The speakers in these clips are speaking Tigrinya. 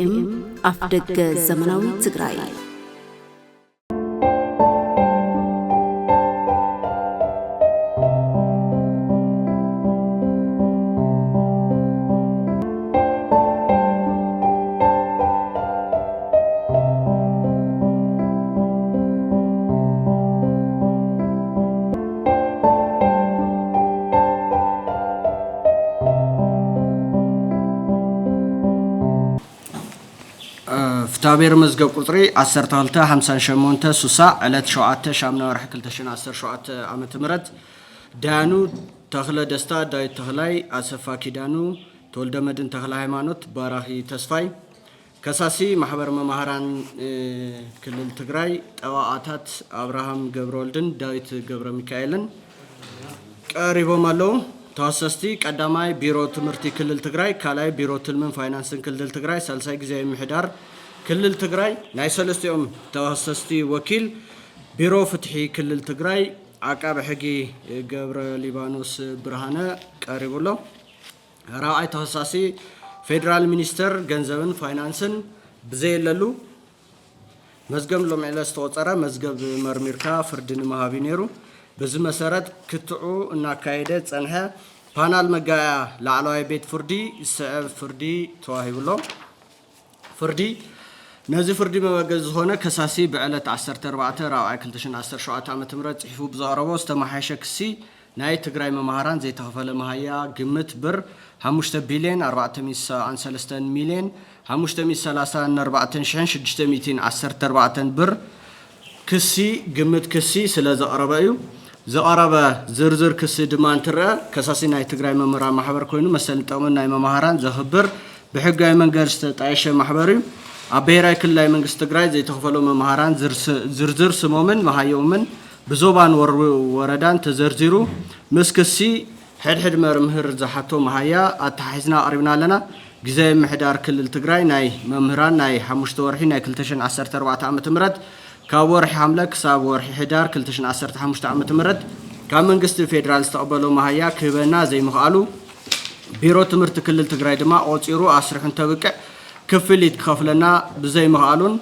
ኤቲኤም አፍደገ ዘመናዊ ትግራይ فتابير مزجب قطري 10-58 سوسا على شعات شامنا ورح كلتشين 10 شعات عمت مرد دانو تخلى دستا داي تخلاي أسفا كيدانو تولد مدن تخلى هيمانوت باراهي تسفاي كساسي محبر مهاران كل التجراي أوقاتات أبراهام جبرولدن دايت جبر ميكائيلن قريبو مالو تاسستي قداماي بيرو تمرتي كل التجراي كالاي بيرو تلمن فاينانسن كل التجراي سالساي جزاي محدار كل التجراي ناي سلستيوم تاسستي وكيل بيرو فتحي كل التجراي عقاب حقي جبر ليبانوس برهانه قريبولو راعي تاساسي فيدرال مينستر ገንዘብን ፋይናንስን ብዘይለሉ መዝገብ ሎምዕለ ዝተወፀረ መዝገብ መርሚርካ ፍርድን ማሃቢኔሩ በዚ መሰረት ክትዑ እናካይደ ጸንሐ ፓናል መጋያ ላዕለዋይ ቤት ፍርዲ ሰዓብ ፍርዲ ተዋሂብሎ ፍርዲ ነዚ ፍርዲ መበገዝ ሆነ ከሳሲ በዕለት 14 ራብዓይ 2017 ዓመተ ምህረት ጽሒፉ ብዛረቦ ዝተማሓሸ ክሲ ናይ ትግራይ መማሃራን ዘይተኸፈለ መሃያ ግምት ብር 5 ቢልዮን 403 ሚሊዮን 534,614 ብር ክሲ ግምት ክሲ ስለ ዘቀረበ እዩ ዘቀረበ ዝርዝር ክሲ ድማ እንትረአ ከሳሲ ናይ ትግራይ መምህራን ማሕበር ኮይኑ መሰልጠምን ናይ መማሃራን ዘኽብር ብሕጋዊ መንገዲ ዝተጣየሸ ማሕበር እዩ ኣብ ብሔራዊ ክልላዊ መንግስቲ ትግራይ ዘይተኸፈሉ መማሃራን ዝርዝር ስሞምን መሃዮምን بزوبان وردان تزرزيرو مسكسي حد مرمهر زحاتو مهيا اتحيزنا قريبنا لنا جزاي محدار كل التجراي ناي ممهران ناي حمشت ورحي ناي كلتشن 14 عام تمرد كورحي حمله كساب ورحي حدار كلتشن 15 عام تمرد كان منجست الفيدرال استقبلوا مهيا كبنا زي مخالو بيرو تمرت كل التجراي دما اوصيرو 10 تبقى كفل يتخفلنا بزي مخالون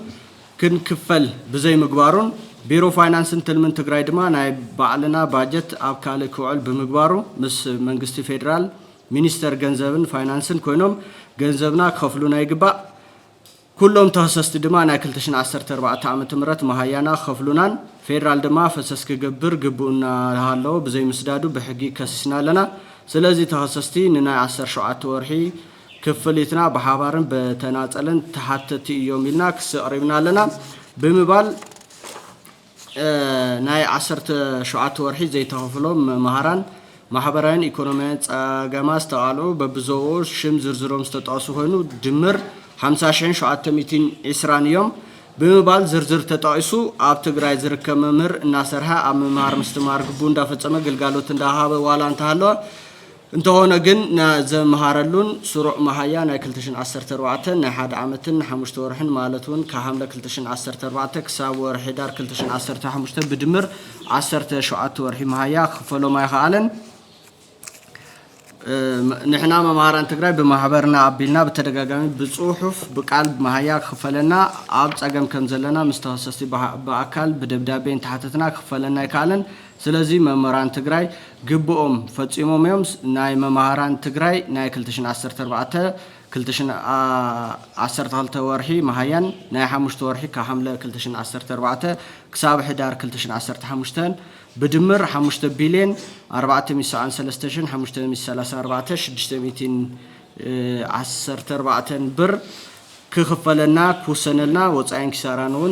كن كفل بزي مغبارون بيرو فاينانسن تلمن تግራይ ድማ ናይ ባዕልና ባጀት ኣብ ካለ ክውዕል ብምግባሩ ምስ መንግስቲ ፌደራል ሚኒስተር ገንዘብን ፋይናንስን ኮይኖም ገንዘብና ከፍሉና ይግባእ ኩሎም ተኸሰስቲ ድማ ናይ 2014 ዓመተ ምህረት መሃያና ከፍሉናን ፌደራል ድማ ፈሰስ ክገብር ግቡና ሃለው ብዘይ ምስዳዱ ብሕጊ ከስስና ለና ስለዚ ተኸሰስቲ ንናይ 17 ወርሒ ክፍሊትና በሓባርን በተናጸለን ተሓተቲ እዮም ኢልና ክስቅሪብና ለና ብምባል ناي 17 ورحي زي تخفلهم مهاران محبرين إيكونوميات جماعة استقالوا ببزور شم زرزرهم استطاعوا هنو دمر 25 شعات 220 يوم بمبال زرزر تطاعسوا عب تجراي زرك ممر ناصرها عم مهار مستمر قبون دافت سما قلقالو تنداها ولا انتهالو انتهونا جن نازم مهارلون سرع مهايا نا كلتشن 14 نا حد عامتن حمشت ورحن مالتون كحمله كلتشن 14 كساب ورحي دار كلتشن 10 حمشت بدمر 10 شعات ورحي مهايا خفلو ما يخالن نحنا مهاران تجراي بمحبرنا عبيلنا بتدغاغامي بصحف بقلب مهايا خفلنا عب صقم كم زلنا مستخصصي باكل بدبدابين تحتتنا خفلنا يكالن سلازي ممهران تجراي ግብኦም ፈጽሞም እዮም ናይ መማሃራን ትግራይ ናይ 2014 12 ወርሒ መሃያን ናይ 5 ወርሒ ከሐምለ 2014 ክሳብ ሕዳር 2015 ብድምር 5 ቢልዮን 493,614 ብር ክኽፈለና ኩሰነልና ወጻይን ክሳራነውን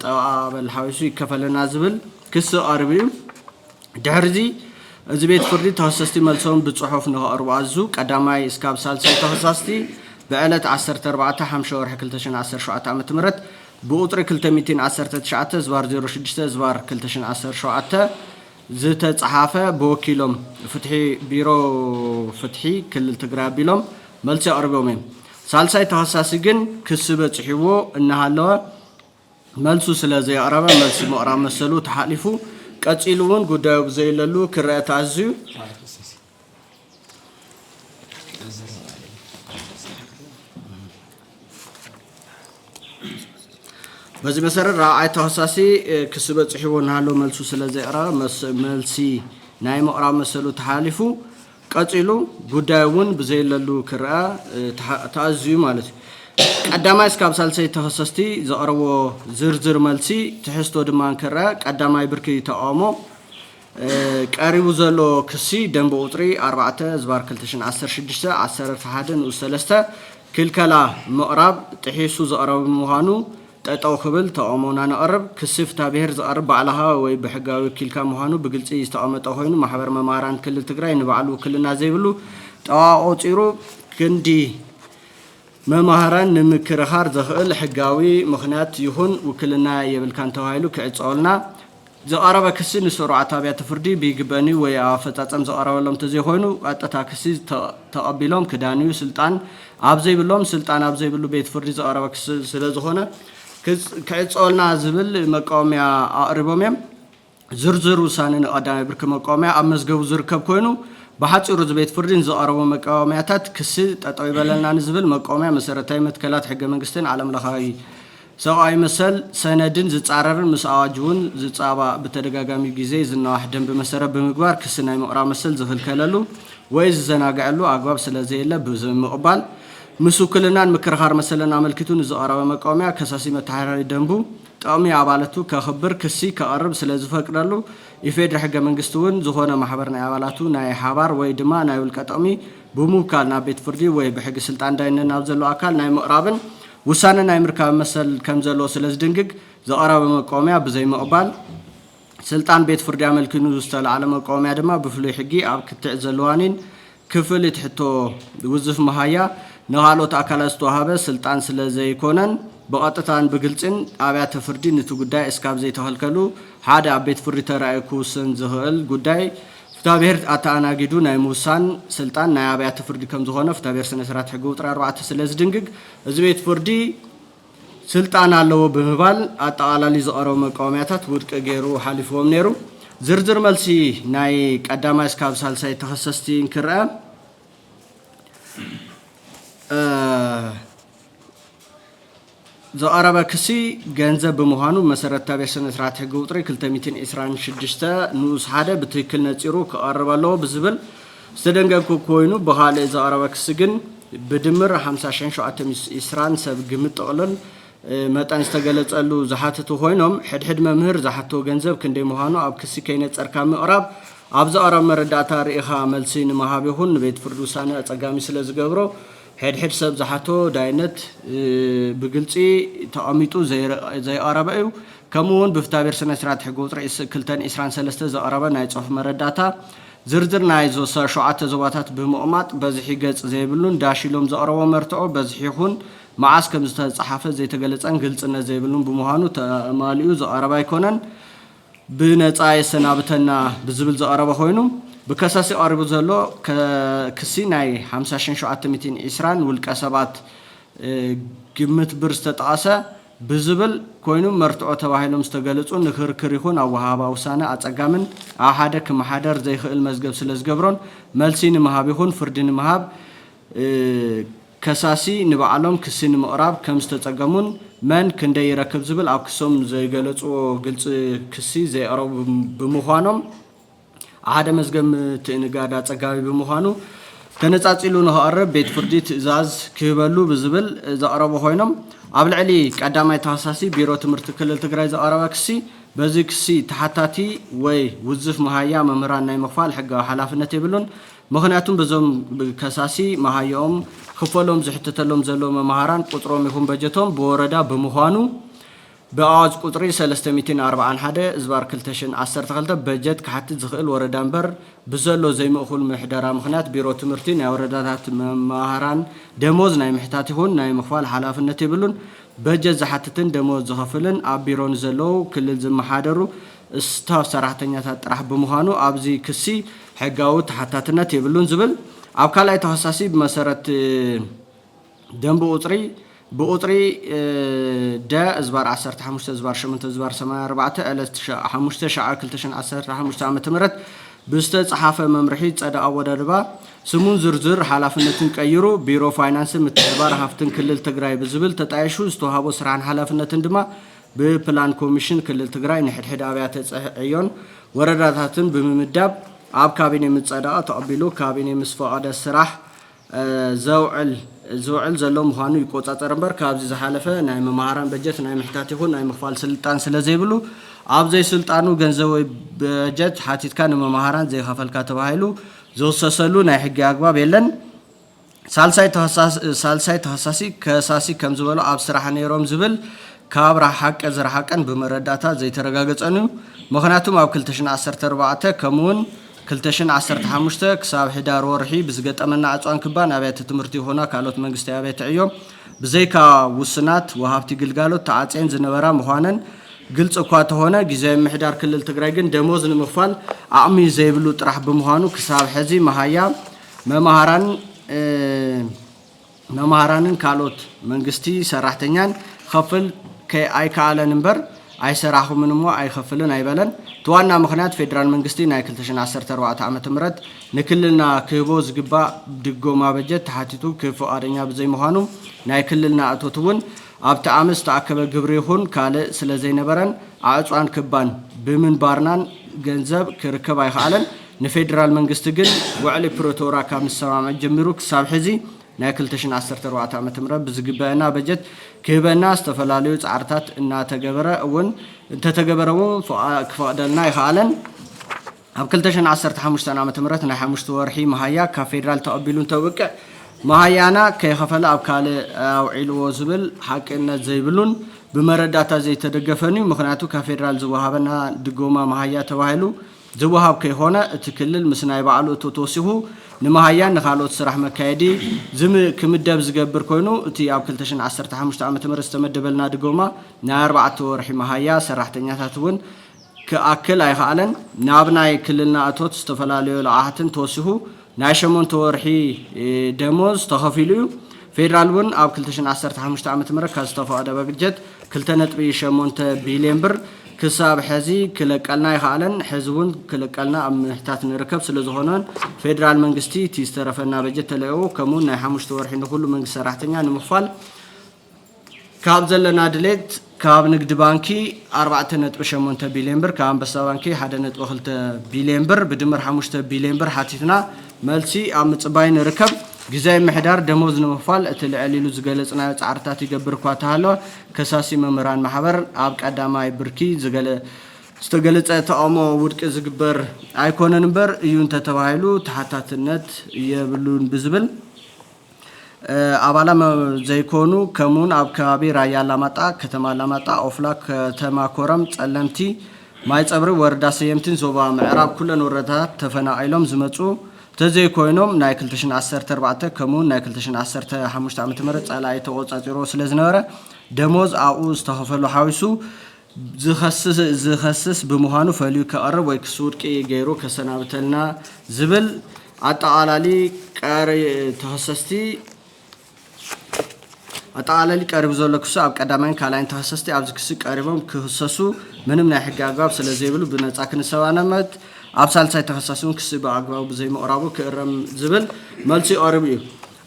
ጠዋበል ሓዊሱ ይከፈለና ዝብል ክስ ቀርቢዩ دهرزي زبيت فردي تخصصتي ملسون بصحف نقرب عزو قداماي اسكاب سالسي تخصصتي بعلت 14 حمشور حكلتشن 10 شعات عمت مرت بقطر 219 زوار 06 زوار 2017 زت صحافه بوكيلوم فتحي بيرو فتحي كل التجراب بيلوم ملسي قربوم سالسي تخصصي جن كسبه صحيبو انهالو ملسو سلازي قربه ملسي مقرا مسلو تحالفو قصيلون ጉዳዩ ዘይለሉ ክራታ አዝዩ በዚህ መሰረት ራአይ ተሐሳሲ ክስበጽ ሒቦና ሃሎ መልሱ ስለዘይራ መልሲ ናይ ምዕራብ መሰሉ ተሓሊፉ ቀጽሉ ጉዳዩን ብዘይለሉ ክርአ ተአዝዩ ማለት ቀዳማይ እስካብ ሳልሰይ ተሐሰስቲ ዘቀረቦ ዝርዝር መልሲ ትሕስቶ ድማን ክርአ ቀዳማይ ብርኪ ተቃውሞ ቀሪቡ ዘሎ ክሲ ደንብ ቁጥሪ 4 ዝባር 2016 11 ንኡስ 3 ክልከላ ምዕራብ ጥሒሱ ዘቀረበ ምዃኑ ጠጠው ክብል ተቃውሞና ነቅርብ ክሲ ፍትሐ ብሔር ዘቀርብ ባዕልኻ ወይ ብሕጋዊ ወኪልካ ምዃኑ ብግልፂ ዝተቀመጠ ኮይኑ ማሕበር መምሃራን ክልል ትግራይ ንባዕሉ ውክልና ዘይብሉ ጠዋቆፂሩ ክንዲ መምሃራን ንምክርኻር ዘኽእል ሕጋዊ ምኽንያት ይኹን ውክልና የብልካን ተባሂሉ ክዕፀወልና ዘቀረበ ክሲ ንስሩዓት ኣብያተ ፍርዲ ቢግበኒ ወይ ኣፈጻጸም ዘቀረበሎም ተዘይኮይኑ ቀጥታ ክሲ ተቐቢሎም ክዳንዩ ስልጣን ኣብዘይብሎም ስልጣን ኣብዘይብሉ ቤት ፍርዲ ዘቀረበ ክሲ ስለዝኾነ ክዕፀወልና ዝብል መቃወምያ ኣቅሪቦም እዮም ዝርዝር ውሳነ ንቀዳማይ ብርኪ መቃወምያ ኣብ መዝገቡ ዝርከብ ኮይኑ ብሓፂሩ ቤት ፍርዲ ዘቀረቡ መቃወምያታት ክሲ ጠጠው ይበለልና ንዝብል መቃወምያ መሰረታዊ መትከላት ሕገ መንግስትን ዓለም ለኻዊ ሰብአዊ መሰል ሰነድን ዝጻረርን ምስ ኣዋጅ እውን ዝጻባ በተደጋጋሚ ጊዜ ዝናዋሕ ደንብ መሰረት ብምግባር ክሲ ናይ ምዕራብ መሰል ዝኽልከለሉ ወይ ዝዘናግዐሉ ኣግባብ ስለዘየለ ብምቕባል ምስ ውክልናን ምክርኻር መሰለን ኣመልኪቱ ንዝቐረበ መቃወምያ ከሳሲ መተሓራሪ ደንቡ ጠቕሚ ኣባላቱ ከኽብር ክሲ ከቐርብ ስለዝፈቅደሉ ኢፌድሪ ሕገ መንግስቲ እውን ዝኾነ ማሕበር ናይ ኣባላቱ ናይ ሓባር ወይ ድማ ናይ ውልቀ ጠቕሚ ብምውካል ናብ ቤት ፍርዲ ወይ ብሕጊ ስልጣን ዳይነት ናብ ዘሎ ኣካል ናይ ምቕራብን ውሳነ ናይ ምርካብ መሰል ከም ዘሎ ስለዝድንግግ ዘቐረበ መቃወምያ ብዘይ ምቕባል ስልጣን ቤት ፍርዲ ኣመልኪኑ ዝተለዓለ መቃወምያ ድማ ብፍሉይ ሕጊ ኣብ ክትዕ ዘለዋኒን ክፍል ትሕቶ ውዝፍ መሃያ ንኻልኦት ኣካላት ዝተዋሃበ ስልጣን ስለዘይኮነን ብቐጥታን ብግልፅን ኣብያተ ፍርዲ ነቲ ጉዳይ እስካብ ዘይተኸልከሉ ሓደ ኣብ ቤት ፍርዲ ተራእዩ ክውስን ዝኽእል ጉዳይ ፍትሐ ብሔር ኣተኣናጊዱ ናይ ምውሳን ስልጣን ናይ ኣብያተ ፍርዲ ከም ዝኾነ ፍትሐ ብሔር ስነ ስርዓት ሕጊ ቁጥሪ 4 ስለዝድንግግ እዚ ቤት ፍርዲ ስልጣን ኣለዎ ብምባል ኣጠቓላሊ ዘቐረቡ መቃወምያታት ውድቂ ገይሩ ሓሊፍዎም ነይሩ ዝርዝር መልሲ ናይ ቀዳማይ እስካብ ሳልሳይ ተኸሰስቲ ንክርአ ዘቀረበ ክሲ ገንዘብ ብምዃኑ መሰረት ብሔር ስነ ስርዓት ሕጊ ቁጥሪ 226 ንኡስ 1 ብትክክል ነፂሩ ክቐርብ ኣለዎ ብዝብል ዝተደንገገ ኮይኑ ብኻልእ ዘቀረበ ክሲ ግን ብድምር 50720 ሰብ ግምት ጥቕልል መጠን ዝተገለጸሉ ዝሓትቱ ኮይኖም ሕድሕድ መምህር ዝሓቶ ገንዘብ ክንደይ ምዃኑ ኣብ ክሲ ከይነፀርካ ምቕራብ ኣብ ዘቀረበ መረዳእታ ርኢኻ መልሲ ንምሃብ ይኹን ንቤት ፍርዲ ውሳነ ኣፀጋሚ ስለ ዝገብሮ ሕድሕድ ሰብ ዝሓቶ ዳይነት ብግልፂ ተቐሚጡ ዘይቀረበ እዩ ከምኡውን ብፍትሐ ብሔር ስነ ስርዓት ሕጊ ቁጥሪ 223 ዘቀረበ ናይ ፅሑፍ መረዳእታ ዝርዝር ናይ 7 ዞባታት ብምቕማጥ በዝሒ ገጽ ዘይብሉን ዳሽሎም ዘቀረቦ መርትዖ በዝሒ ይኹን መዓስ ከም ዝተጻሓፈ ዘይተገለጸን ግልጽነት ዘይብሉን ብምዃኑ ተማሊኡ ዘቀረበ ኣይኮነን ብነፃ የሰናብተና ብዝብል ዘቀረበ ኮይኑ ብከሳሲ ቀሪቡ ዘሎ ክሲ ናይ 50720 ውልቀ ሰባት ግምት ብር ዝተጠቐሰ ብዝብል ኮይኑ መርትዖ ተባሂሎም ዝተገለጹ ንክርክር ይኹን ኣብ ወሃባ ውሳነ ኣፀጋምን ኣብ ሓደ ክመሓደር ዘይኽእል መዝገብ ስለ ዝገብሮን መልሲ ንምሃብ ይኹን ፍርዲ ንምሃብ ከሳሲ ንባዕሎም ክሲ ንምቕራብ ከም ዝተፀገሙን መን ክንደይ ይረክብ ዝብል ኣብ ክሶም ዘይገለጽዎ ግልፂ ክሲ ዘይቀረቡ ብምዃኖም ሓደ መዝገብ ትእንጋዳ ፀጋቢ ብምዃኑ ተነጻጺሉ ንኽቐርብ ቤት ፍርዲ ትእዛዝ ክህበሉ ብዝብል ዘቀረቡ ኮይኖም ኣብ ልዕሊ ቀዳማይ ተኸሳሲ ቢሮ ትምህርቲ ክልል ትግራይ ዘቀረበ ክሲ በዚ ክሲ ተሓታቲ ወይ ውዝፍ መሃያ መምህራን ናይ ምኽፋል ሕጋዊ ሓላፍነት የብሉን ምክንያቱም በዞም ከሳሲ መሃያኦም ክፈሎም ዝሕተተሎም ዘሎ መምሃራን ቁጥሮም ይኹን በጀቶም ብወረዳ ብምዃኑ በአዋጅ ቁጥሪ 341 ዝባር 2012 በጀት ክሓትት ዝኽእል ወረዳ እምበር ብዘሎ ዘይምእኹል ምሕደራ ምክንያት ቢሮ ትምህርቲ ናይ ወረዳታት መምሃራን ደሞዝ ናይ ምሕታት ይኹን ናይ ምኽፋል ሓላፍነት የብሉን በጀት ዝሓትትን ደሞዝ ዝኸፍልን ኣብ ቢሮን ዘለው ክልል ዝመሓደሩ ስታፍ ሰራሕተኛታት ጥራሕ ብምዃኑ ኣብዚ ክሲ ሕጋዊ ተሓታትነት የብሉን ዝብል ኣብ ካልኣይ ተኸሳሲ ብመሰረት ደንብ ቁጥሪ بقطري دا أزبار 15 أزبار 8 أزبار 84 ألست 5 شعار كلتشن 15 عام تمرت ብዝተጻሓፈ መምርሒ ጸደቕ ኣወዳድባ ስሙን ዝርዝር ሓላፍነትን ቀይሩ ቢሮ ፋይናንስን ምትሕብባር ሃፍትን ክልል ትግራይ ብዝብል ተጣይሹ ዝተዋሃቦ ስራሕን ሓላፍነትን ድማ ብፕላን ኮሚሽን ክልል ትግራይ ንሕድሕድ ኣብያተ ዕዮን ወረዳታትን ብምምዳብ ኣብ ካቢኔ ምጸደቐ ተቐቢሉ ካቢኔ ምስ ፈቐደ ስራሕ ዝውዕል ዘሎ ምዃኑ ይቆጻጸር እምበር ካብዚ ዝሓለፈ ናይ መምሃራን በጀት ናይ ምሕታት ይኹን ናይ ምኽፋል ስልጣን ስለ ዘይብሉ ኣብ ዘይስልጣኑ ገንዘብ ወይ በጀት ሓቲትካ ንመምሃራን ዘይኸፈልካ ተባሂሉ ዝውሰሰሉ ናይ ሕጊ ኣግባብ የለን። ሳልሳይ ተኸሳሲ ከሳሲ ከም ዝበሎ ኣብ ስራሕ ነይሮም ዝብል ካብ ሓቂ ዝረሓቀን ብመረዳእታ ዘይተረጋገፀን እዩ። ምክንያቱም ኣብ 2014 ከምኡውን 2015 ክሳብ ሕዳር ወርሒ ብዝገጠመና ዕፅዋን ክባን ኣብያተ ትምህርቲ ይኹና ካልኦት መንግስታዊ ኣብያተ ዕዮ ብዘይካ ውስናት ወሃብቲ ግልጋሎት ተዓፅየን ዝነበራ ምዃነን ግልጽ እኳ ተሆነ ጊዜያዊ ምሕዳር ክልል ትግራይ ግን ደሞዝ ንምኽፋል ዓቕሚ ዘይብሉ ጥራሕ ብምዃኑ ክሳብ ሕዚ መሃያ መምሃራንን ካልኦት መንግስቲ ሰራሕተኛን ከፍል ኣይከኣለን እምበር ኣይሰራኹምን እሞ ኣይኸፍልን ኣይበለን። ተዋና ምክንያት ፌደራል መንግስቲ ናይ 2014 ዓመተ ምህረት ንክልልና ክህቦ ዝግባእ ድጎማ በጀት ተሓቲቱ ክፍቃደኛ ብዘይምዃኑ ናይ ክልልና እቶት እውን ኣብቲ ዓመት ዝተኣከበ ግብሪ ይኹን ካልእ ስለ ዘይነበረን ኣዕፅዋን ክባን ብምንባርናን ገንዘብ ክርከብ ኣይከኣለን። ንፌደራል መንግስቲ ግን ውዕሊ ፕሮቶራ ካብ ምሰማምዕ ጀሚሩ ክሳብ ሕዚ ናይ 2014 ዓመተ ምህረት ብዝግበአና በጀት ክህበና ዝተፈላለዩ ጻዕርታት እናተገበረ እውን እንተተገበረው ክፈቅደልና ይኸኣለን። ኣብ 2015 ዓመተ ምህረት ናይ 5 ወርሒ መሃያ ካብ ፌደራል ተቐቢሉ እንተውቅዕ መሃያና ከይኸፈለ ኣብ ካልእ ኣውዒልዎ ዝብል ሓቅነት ዘይብሉን ብመረዳእታ ዘይተደገፈን እዩ። ምክንያቱ ካብ ፌደራል ዝወሃበና ድጎማ መሃያ ተባሂሉ ዝወሃብ ከይኾነ እቲ ክልል ምስ ናይ ባዕሉ እቶት ተወሲኹ ንመሃያን ንካልኦት ስራሕ መካየዲ ክምደብ ዝገብር ኮይኑ እቲ ኣብ 2015 ዓመተ ምህረት ዝተመደበልና ድጎማ ናይ 4 ወርሒ መሃያ ሰራሕተኛታት እውን ክኣክል ኣይከኣለን። ናብ ናይ ክልልና እቶት ዝተፈላለዩ ልቃሕትን ተወሲኹ ናይ 8 ወርሒ ደሞዝ ተኸፊሉ እዩ። ፌደራል እውን ኣብ 2015 ዓመተ ምህረት ካብ ዝተፈቀደ በጀት 2.8 ቢልዮን ብር ክሳብ ሕዚ ክለቀልና ይኸኣለን። ሕዚ እውን ክለቀልና ኣብ ምሕታት ንርከብ ስለ ዝኾነን ፌደራል መንግስቲ እቲ ዝተረፈና በጀት ተለቂቑ ከምኡውን ናይ 5 ወርሒ ንኩሉ መንግስቲ ሰራሕተኛ ንምኽፋል ካብ ዘለና ድሌት ካብ ንግዲ ባንኪ 4.8 ቢልዮን ብር ካብ ኣንበሳ ባንኪ 1.2 ቢልዮን ብር ብድምር 5 ቢልዮን ብር ሓቲትና መልሲ ኣብ ምጽባይ ንርከብ። ጊዜያዊ ምሕዳር ደሞዝ ንምኽፋል እቲ ልዕል ኢሉ ዝገለጽናዮ ጻዕርታት ይገብር እኳ እንተሃለወ ከሳሲ መምህራን ማሕበር ኣብ ቀዳማይ ብርኪ ዝተገለጸ ተቃውሞ ውድቂ ዝግበር ኣይኮነን እምበር እዩ እንተተባሂሉ ተሓታትነት የብሉን ብዝብል ኣባላ ዘይኮኑ ከምኡውን ኣብ ከባቢ ራያ ኣላማጣ፣ ከተማ ኣላማጣ፣ ኦፍላ፣ ከተማ ኮረም፣ ጸለምቲ፣ ማይ ጸብሪ፣ ወረዳ ሰየምትን ዞባ ምዕራብ ኩለን ወረዳታት ተፈናቒሎም ዝመጹ ተዘይኮይኖም ናይ 2014 ከምኡውን ናይ 2015 ዓመተ ምህረት ጻልኣይ ተቆጻጺሮ ስለ ዝነበረ ደሞዝ ኣብኡ ዝተኸፈሉ ሓዊሱ ዝኸስስ ብምዃኑ ፈልዩ ከቐርብ ወይ ክስ ውድቂ ገይሩ ከሰናብተልና ዝብል ኣጠቓላሊ ቀሪቡ ዘሎ ክሱ ኣብ ቀዳማይን ካልኣይን ተኸሰስቲ ኣብዚ ክሲ ቀሪቦም ክህሰሱ ምንም ናይ ሕጊ ኣግባብ ስለ ዘይብሉ ብነፃ ክንሰባነመት ኣብ ሳልሳይ ተኸሳሲ እውን ክሲ ብኣግባቡ ብዘይምቕራቡ ክእረም ዝብል መልሲ ቀሪቡ እዩ።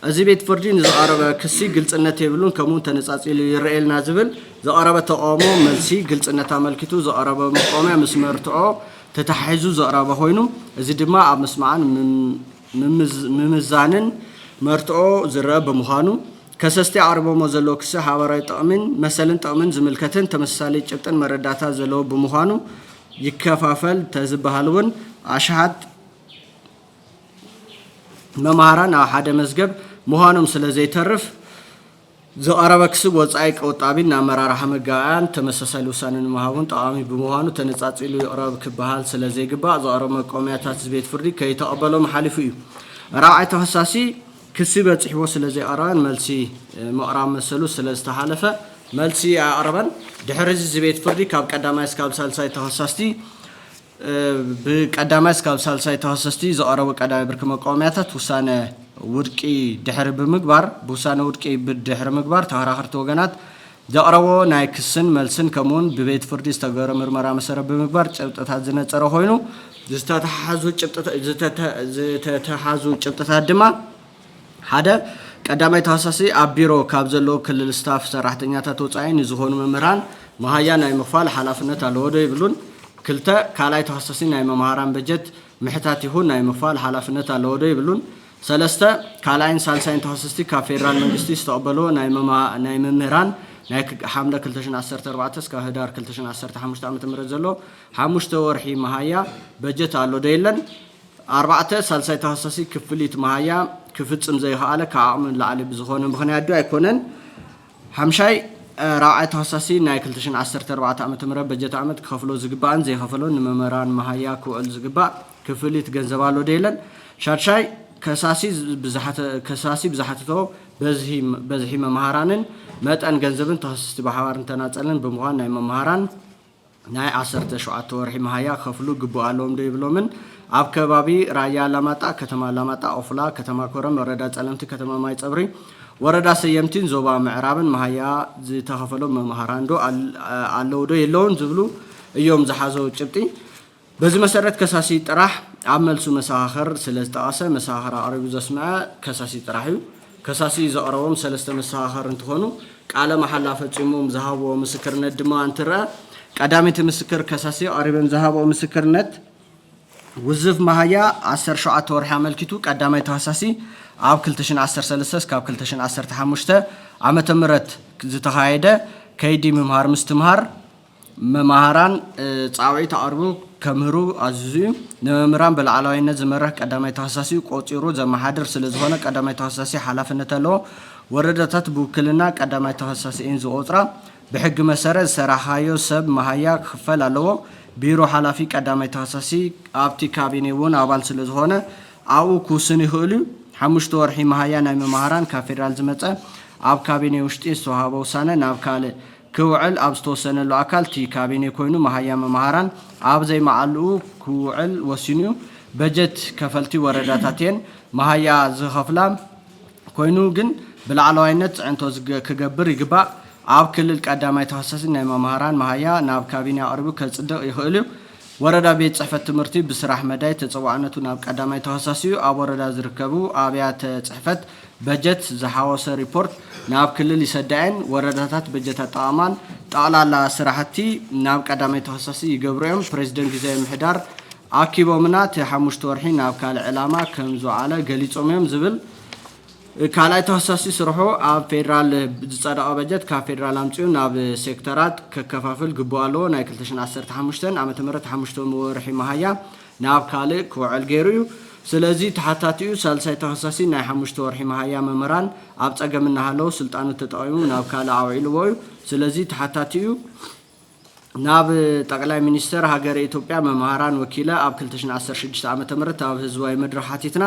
እዚ ቤት ፍርዲ ንዝቐረበ ክሲ ግልጽነት የብሉን ከምኡውን ተነጻጺሉ ይርአየልና ዝብል ዘቐረበ ተቃውሞ መልሲ ግልጽነት ኣመልኪቱ ዘቐረበ መቆምያ ምስ መርትዖ ተታሒዙ ዘቐረበ ኮይኑ እዚ ድማ ኣብ ምስማዕን ምምዛንን መርትዖ ዝረአ ብምዃኑ ከሰስቲ ኣቕሪቦሞ ዘለዎ ክሲ ሓበራዊ ጥቕምን መሰልን ጥቕምን ዝምልከትን ተመሳሳሊ ጭብጥን መረዳእታ ዘለዎ ብምዃኑ ይከፋፈል ተዝበሃል እውን ኣሽሓት መምሃራን ኣብ ሓደ መዝገብ ምዃኖም ስለ ዘይተርፍ ዘቐረበ ክሲ ወፃኢ ቆጣቢን ኣመራርሓ መጋባእያን ተመሳሳሊ ውሳነ ንምሃቡን ጠቃሚ ብምዃኑ ተነጻጺሉ ይቕረብ ክበሃል ስለ ዘይግባእ ዘቐረቡ መቆምያታት ቤት ፍርዲ ከይተቐበሎም ሓሊፉ እዩ። ራብዓይ ተኸሳሲ ክሲ በፂሕዎ ስለ ዘይቐረበን መልሲ ምቕራብ መሰሉ ስለ ዝተሓለፈ መልሲ ኣቕረበን። ድሕሪ እዚ ቤት ፍርዲ ካብ ቀዳማይ እስካብ ሳልሳይ ተኸሳስቲ ብቀዳማይ እስካብ ሳልሳይ ተኸሰስቲ ዘቐረቡ ቀዳማይ ብርኪ መቃወምያታት ውሳነ ውድቂ ድሕሪ ብምግባር ብውሳነ ውድቂ ድሕሪ ምግባር ተኸራኸርቲ ወገናት ዘቕረቦ ናይ ክስን መልስን ከምኡውን ብቤት ፍርዲ ዝተገበረ ምርመራ መሰረት ብምግባር ጭብጥታት ዝነፀረ ኮይኑ ዝተተሓዙ ጭብጥታት ድማ ሓደ ቀዳማይ ተወሳሲ ኣብ ቢሮ ካብ ዘለዎ ክልል ስታፍ ሰራሕተኛታት ወፃኢ ንዝኾኑ መምህራን መሃያ ናይ ምኽፋል ሓላፍነት ኣለዎ ዶ ይብሉን። ክልተ ካልኣይ ተወሳሲ ናይ መምህራን በጀት ምሕታት ይኹን ናይ ምኽፋል ሓላፍነት ኣለዎ ዶ ይብሉን። ሰለስተ ካልኣይን ሳልሳይን ተወሰስቲ ካብ ፌደራል መንግስቲ ዝተቐበልዎ ናይ መምህራን ናይ ሓምለ 2014 እስካብ ህዳር 2015 ዓ.ም ዘሎ 5 ወርሒ መሃያ በጀት ኣሎ ዶ የለን። ኣርባዕተ ሳልሳይ ተወሳሲ ክፍሊት መሃያ ክፍጽም ዘይከኣለ ካብ ዓቕሚ ላዕሊ ብዝኾነ ምኽንያት ዶ ኣይኮነን። ሓምሻይ ራብዓይ ተወሳሲ ናይ 2014 ዓ.ም በጀት ዓመት ክኸፍሎ ዝግባእን ዘይኸፈሎን ንመምህራን መሃያ ክውዕል ዝግባእ ክፍሊት ገንዘብ ኣሎ ዶ የለን። ሻድሻይ ከሳሲ ብዝሓተቶ በዝሒ መምህራንን መጠን ገንዘብን ተወሰስቲ ብሓባርን ተናጸልን ብምዃን ናይ መምህራን ናይ 17 ወርሒ መሃያ ከፍሉ ግቡእ ኣለዎም ዶ ይብሎምን። ኣብ ከባቢ ራያ ኣላማጣ፣ ከተማ ኣላማጣ፣ ኦፍላ፣ ከተማ ኮረም፣ ወረዳ ጸለምቲ፣ ከተማ ማይ ጸብሪ፣ ወረዳ ሰየምቲን ዞባ ምዕራብን መሃያ ዝተኸፈሎም መምህራን ዶ ኣለዉ ዶ የለውን ዝብሉ እዮም ዝሓዞ ጭብጢ። በዚ መሰረት ከሳሲ ጥራሕ ኣብ መልሱ መሰኻኽር ስለ ዝጠቐሰ መሰኻኽር ኣቕሪቡ ዘስምዐ ከሳሲ ጥራሕ እዩ። ከሳሲ ዘቕረቦም 3 መሰኻኽር እንትኾኑ ቃለ መሓላ ፈጺሞም ዝሃብዎ ምስክርነት ድማ እንትርአ ቀዳሚት ምስክር ከሳሲ ኣቕሪቦም ዝሃብዎ ምስክርነት ውዝፍ መሃያ 17 ወርሒ ኣመልኪቱ ቀዳማይ ተወሳሲ ኣብ 2013 እስካብ 2015 ዓመተ ምህረት ዝተኻየደ ከይዲ ምምሃር ምስትምሃር መምህራን ጻውዒት ኣቕሪቡ ከምህሩ ኣዝዙ እዩ። ንመምህራን ብላዕለዋይነት ዝመርሕ ቀዳማይ ተወሳሲ ቆፂሩ ዘመሓድር ስለ ዝኾነ ቀዳማይ ተወሳሲ ሓላፍነት ኣለዎ። ወረዳታት ብውክልና ቀዳማይ ተወሳሲ እየን ዝቆፅራ። ብሕጊ መሰረት ዝሰራሓዮ ሰብ መሃያ ክኽፈል ኣለዎ። ቢሮ ሓላፊ ቀዳማይ ተወሳሲ ኣብቲ ካቢኔ እውን ኣባል ስለ ዝኾነ ኣብኡ ክውስን ይኽእል እዩ። 5 ወርሒ መሃያ ናይ መምህራን ካብ ፌደራል ዝመፀ ኣብ ካቢኔ ውሽጢ ዝተዋሃበ ውሳነ ናብ ካልእ ክውዕል ኣብ ዝተወሰነሉ ኣካል ቲ ካቢኔ ኮይኑ መሃያ መምህራን ኣብ ዘይመዓልኡ ክውዕል ወሲኑ እዩ። በጀት ከፈልቲ ወረዳታት እየን መሃያ ዝኸፍላ ኮይኑ ግን ብላዕለዋይነት ፅዕንቶ ክገብር ይግባእ። ኣብ ክልል ቀዳማይ ተወሳሲ ናይ መምህራን መሃያ ናብ ካቢኔ ኣቕሪቡ ከጽድቕ ይኽእል እዩ። ወረዳ ቤት ጽሕፈት ትምህርቲ ብስራሕ መዳይ ተፀዋዕነቱ ናብ ቀዳማይ ተወሳሲ እዩ። ኣብ ወረዳ ዝርከቡ ኣብያተ ጽሕፈት በጀት ዝሓወሰ ሪፖርት ናብ ክልል ይሰዳየን። ወረዳታት በጀት ኣጠቓቕማን ጠቕላላ ስራሕቲ ናብ ቀዳማይ ተወሳሲ ይገብሩ እዮም። ፕሬዚደንት ግዜያዊ ምምሕዳር ኣኪቦምና እቲ 5 ወርሒ ናብ ካልእ ዕላማ ከም ዝወዓለ ገሊፆም እዮም ዝብል ካልኣይ ተወሳሲ ስርሑ ኣብ ፌደራል ዝጸደቐ በጀት ካብ ፌደራል ኣምፂኡ ናብ ሴክተራት ከከፋፍል ግቡእ ኣለዎ። ናይ 2015 ዓመተ ምህረት 5 ወርሒ መሃያ ናብ ካልእ ክውዕል ገይሩ እዩ። ስለዚ ተሓታቲኡ ሳልሳይ ተወሳሲ ናይ 5 ወርሒ መሃያ መምህራን ኣብ ጸገም እናሃለዉ ስልጣኑ ተጠቒሙ ናብ ካልእ ኣውዒልዎ እዩ። ስለዚ ተሓታቲኡ ናብ ጠቅላይ ሚኒስትር ሃገረ ኢትዮጵያ መምህራን ወኪለ ኣብ 2016 ዓመተ ምህረት ኣብ ህዝባዊ መድረክ ሓቲትና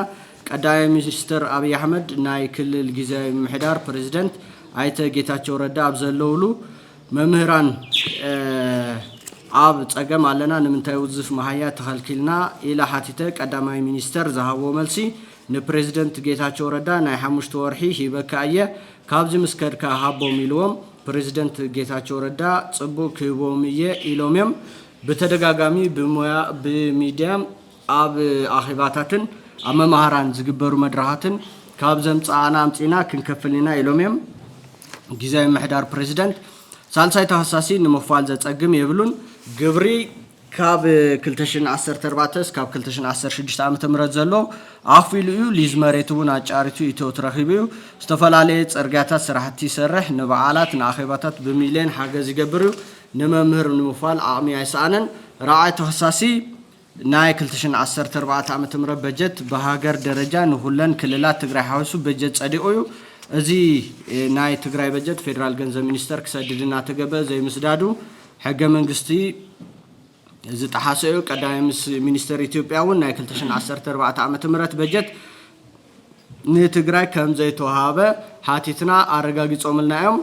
ቀዳማይ ሚኒስትር ኣብይ ኣሕመድ ናይ ክልል ግዜያዊ ምምሕዳር ፕሬዚደንት ኣይተ ጌታቸው ረዳ ኣብ ዘለውሉ መምህራን ኣብ ጸገም ኣለና ንምንታይ ውዝፍ መሃያ ተኸልኪልና ኢላ ሓቲተ ቀዳማይ ሚኒስትር ዝሃብዎ መልሲ ንፕሬዚደንት ጌታቸው ረዳ ናይ 5 ወርሒ ሂበካ እየ ካብዚ ምስከድካ ሃቦም ኢልዎም ፕሬዚደንት ጌታቸው ረዳ ጽቡቕ ክህቦም እየ ኢሎም እዮም። ብተደጋጋሚ ብሚድያ ኣብ ኣኼባታትን ኣብ መምህራን ዝግበሩ መድረኻትን ካብ ዘምፃኣና ኣምፂና ክንከፍልና ኢሎም እዮም። ግዜያዊ ምምሕዳር ፕሬዚደንት ሳልሳይ ተወሳሲ ንምኽፋል ዘጸግም የብሉን ግብሪ ካብ 2014 እስካብ 2016 ዓመተ ምህረት ዘሎ ኣኽፊሉ እዩ። ሊዝ መሬት እውን ኣጫሪቱ ኢትዮት ረኺቡ እዩ። ዝተፈላለየ ጽርግያታት ስራሕቲ ይሰርሕ፣ ንበዓላት ንኣኼባታት ብሚልዮን ሓገዝ ይገብር እዩ። ንመምህር ንምኽፋል ዓቕሚ ኣይሰኣነን። ራብዓይ ተወሳሲ ናይ 2014 ዓመተ ምህረት በጀት ብሃገር ደረጃ ንኹለን ክልላት ትግራይ ሓዊሱ በጀት ጸዲቑ እዩ። እዚ ናይ ትግራይ በጀት ፌደራል ገንዘብ ሚኒስተር ክሰድድ እናተገበ ዘይምስዳዱ ሕገ መንግስቲ ዝጠሓሰ እዩ። ቀዳማይ ሚኒስትር ኢትዮጵያ እውን ናይ 2014 ዓመተ ምህረት በጀት ንትግራይ ከም ዘይተዋሃበ ሓቲትና ኣረጋጊጾምልና እዮም።